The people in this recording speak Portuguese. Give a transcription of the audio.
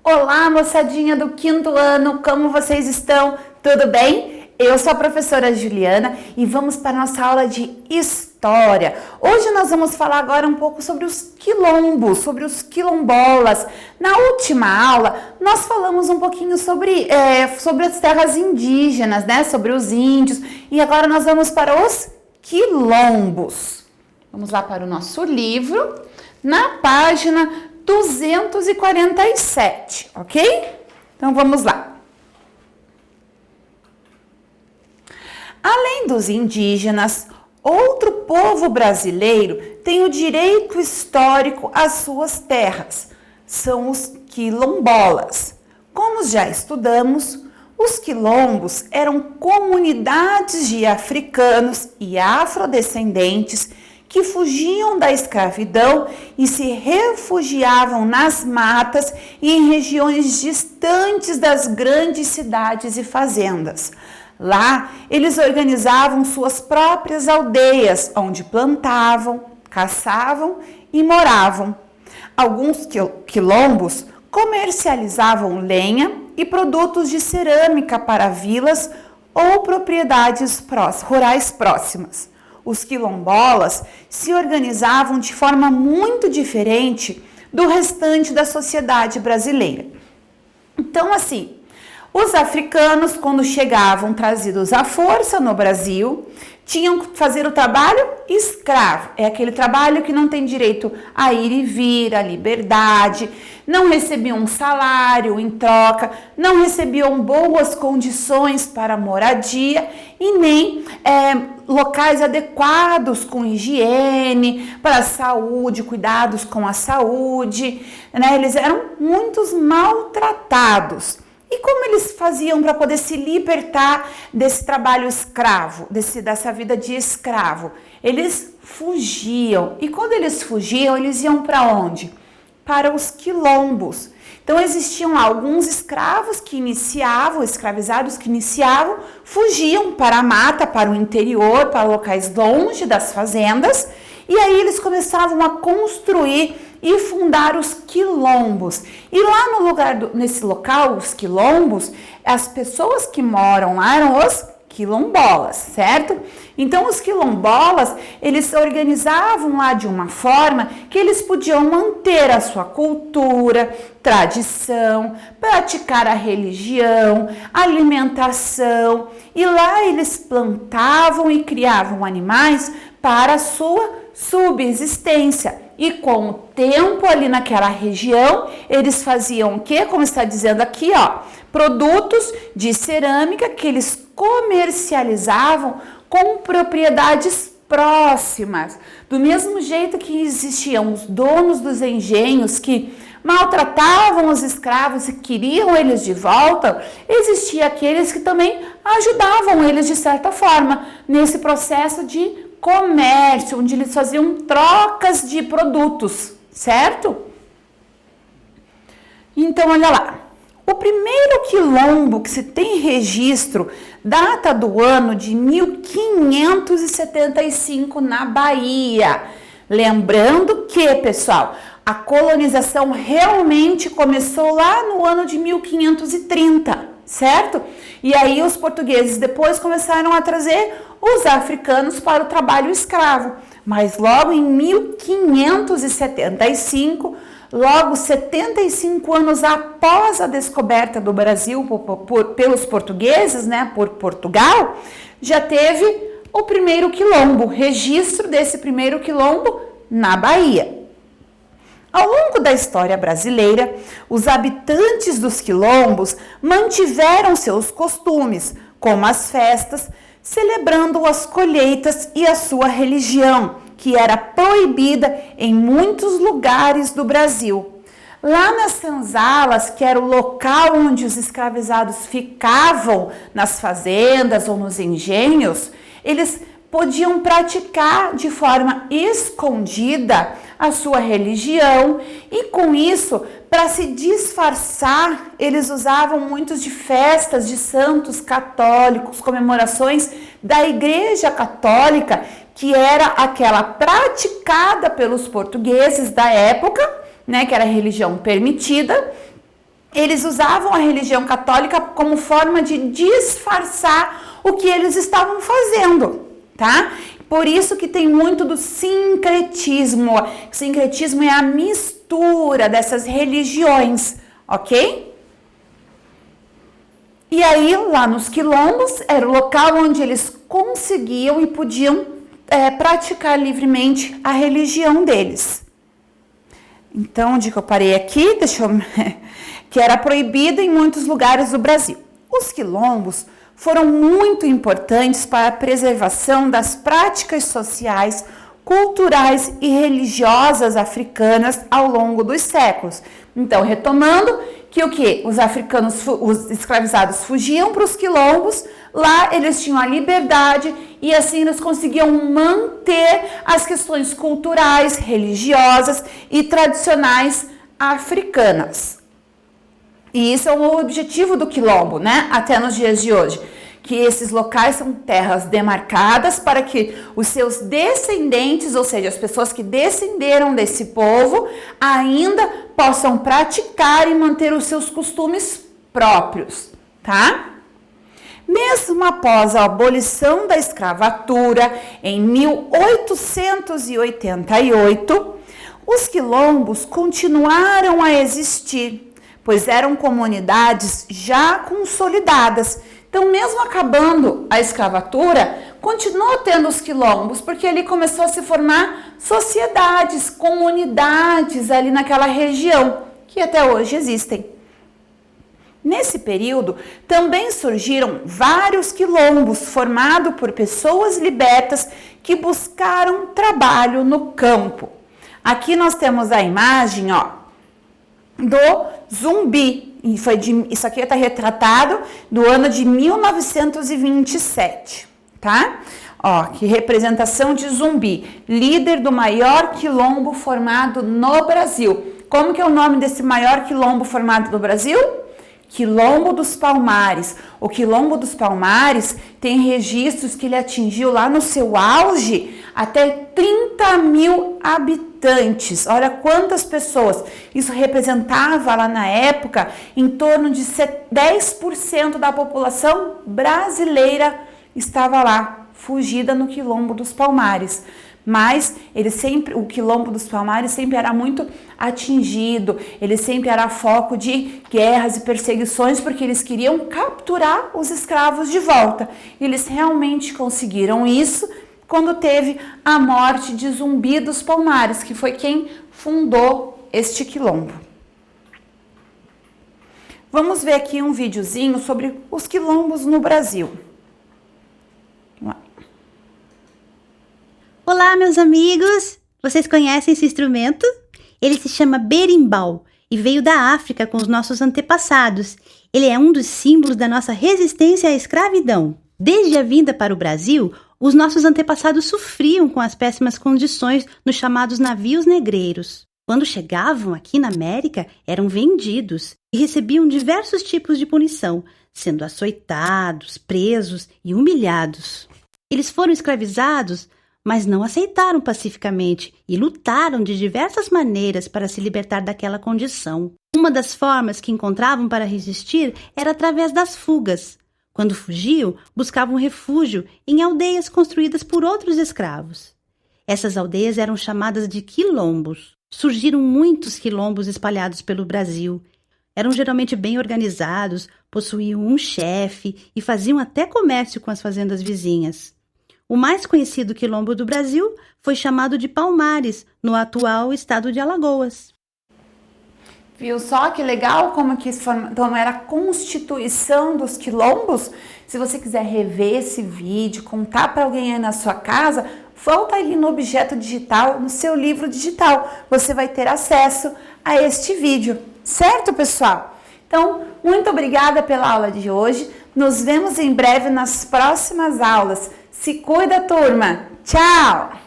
Olá, moçadinha do quinto ano, como vocês estão? Tudo bem? Eu sou a professora Juliana e vamos para a nossa aula de História. Hoje nós vamos falar agora um pouco sobre os quilombos, sobre os quilombolas. Na última aula, nós falamos um pouquinho sobre as terras indígenas, né? Sobre os índios. E agora nós vamos para os quilombos. Vamos lá para o nosso livro, na página 247, ok? Então vamos lá. Além dos indígenas, outro povo brasileiro tem o direito histórico às suas terras. São os quilombolas. Como já estudamos, os quilombos eram comunidades de africanos e afrodescendentes que fugiam da escravidão e se refugiavam nas matas e em regiões distantes das grandes cidades e fazendas. Lá, eles organizavam suas próprias aldeias, onde plantavam, caçavam e moravam. Alguns quilombos comercializavam lenha e produtos de cerâmica para vilas ou propriedades rurais próximas. Os quilombolas se organizavam de forma muito diferente do restante da sociedade brasileira. Então, assim, os africanos, quando chegavam trazidos à força no Brasil, tinham que fazer o trabalho escravo. É aquele trabalho que não tem direito a ir e vir, a liberdade, não recebiam um salário em troca, não recebiam boas condições para moradia e nem locais adequados com higiene, para a saúde, cuidados com a saúde, né? Eles eram muito maltratados. E como eles faziam para poder se libertar desse trabalho escravo, dessa vida de escravo? Eles fugiam. E quando eles fugiam, eles iam para onde? Para os quilombos. Então existiam alguns escravizados que iniciavam, fugiam para a mata, para o interior, para locais longe das fazendas, e aí eles começavam a construir e fundar os quilombos. E lá nesse local, os quilombos, as pessoas que moram lá eram os quilombolas, certo? Então os quilombolas, eles se organizavam lá de uma forma que eles podiam manter a sua cultura, tradição, praticar a religião, alimentação, e lá eles plantavam e criavam animais para a sua subsistência. E com o tempo ali naquela região, eles faziam o quê? Como está dizendo aqui, ó, produtos de cerâmica que eles comercializavam com propriedades próximas. Do mesmo jeito que existiam os donos dos engenhos que maltratavam os escravos e queriam eles de volta, existia aqueles que também ajudavam eles de certa forma nesse processo de comércio, onde eles faziam trocas de produtos, certo? Então, olha lá. O primeiro quilombo que se tem registro data do ano de 1575 na Bahia. Lembrando que, pessoal, a colonização realmente começou lá no ano de 1530, certo? E aí os portugueses depois começaram a trazer os africanos para o trabalho escravo. Mas logo em 1575, logo 75 anos após a descoberta do Brasil pelos portugueses, né, por Portugal, já teve o primeiro quilombo, registro desse primeiro quilombo na Bahia. Ao longo da história brasileira, os habitantes dos quilombos mantiveram seus costumes, como as festas, celebrando as colheitas e a sua religião, que era proibida em muitos lugares do Brasil. Lá nas senzalas, que era o local onde os escravizados ficavam nas fazendas ou nos engenhos, eles podiam praticar de forma escondida a sua religião e com isso, para se disfarçar, eles usavam muitos de festas de santos católicos, comemorações da Igreja Católica, que era aquela praticada pelos portugueses da época, né, que era a religião permitida, eles usavam a religião católica como forma de disfarçar o que eles estavam fazendo, tá? Por isso que tem muito do sincretismo. O sincretismo é a mistura dessas religiões, ok? E aí, lá nos quilombos, era o local onde eles conseguiam e podiam praticar livremente a religião deles. Então, onde que eu parei aqui? Que era proibido em muitos lugares do Brasil. Os quilombos foram muito importantes para a preservação das práticas sociais, culturais e religiosas africanas ao longo dos séculos. Então, retomando que o que? Os africanos, os escravizados fugiam para os quilombos, lá eles tinham a liberdade e assim eles conseguiam manter as questões culturais, religiosas e tradicionais africanas. E isso é o objetivo do quilombo, né? Até nos dias de hoje. Que esses locais são terras demarcadas para que os seus descendentes, ou seja, as pessoas que descenderam desse povo, ainda possam praticar e manter os seus costumes próprios, tá? Mesmo após a abolição da escravatura em 1888, os quilombos continuaram a existir, pois eram comunidades já consolidadas. Então, mesmo acabando a escravatura, continuou tendo os quilombos, porque ali começou a se formar sociedades, comunidades ali naquela região, que até hoje existem. Nesse período, também surgiram vários quilombos formados por pessoas libertas que buscaram trabalho no campo. Aqui nós temos a imagem, ó, do Zumbi. Isso aqui está retratado do ano de 1927, tá? Ó, que representação de Zumbi, líder do maior quilombo formado no Brasil. Como que é o nome desse maior quilombo formado no Brasil? Quilombo dos Palmares. O Quilombo dos Palmares tem registros que ele atingiu lá no seu auge até 30 mil habitantes. Olha quantas pessoas. Isso representava lá na época em torno de 10% da população brasileira estava lá, fugida no Quilombo dos Palmares. Mas o Quilombo dos Palmares sempre era muito atingido, ele sempre era foco de guerras e perseguições, porque eles queriam capturar os escravos de volta. E eles realmente conseguiram isso quando teve a morte de Zumbi dos Palmares, que foi quem fundou este quilombo. Vamos ver aqui um videozinho sobre os quilombos no Brasil. Olá, meus amigos! Vocês conhecem esse instrumento? Ele se chama berimbau e veio da África com os nossos antepassados. Ele é um dos símbolos da nossa resistência à escravidão. Desde a vinda para o Brasil, os nossos antepassados sofriam com as péssimas condições nos chamados navios negreiros. Quando chegavam aqui na América, eram vendidos e recebiam diversos tipos de punição, sendo açoitados, presos e humilhados. Eles foram escravizados, mas não aceitaram pacificamente e lutaram de diversas maneiras para se libertar daquela condição. Uma das formas que encontravam para resistir era através das fugas. Quando fugiam, buscavam refúgio em aldeias construídas por outros escravos. Essas aldeias eram chamadas de quilombos. Surgiram muitos quilombos espalhados pelo Brasil. Eram geralmente bem organizados, possuíam um chefe e faziam até comércio com as fazendas vizinhas. O mais conhecido quilombo do Brasil foi chamado de Palmares, no atual estado de Alagoas. Viu só que legal como era a constituição dos quilombos? Se você quiser rever esse vídeo, contar para alguém aí na sua casa, volta ali no objeto digital, no seu livro digital. Você vai ter acesso a este vídeo, certo, pessoal? Então, muito obrigada pela aula de hoje. Nos vemos em breve nas próximas aulas. Se cuida, turma! Tchau!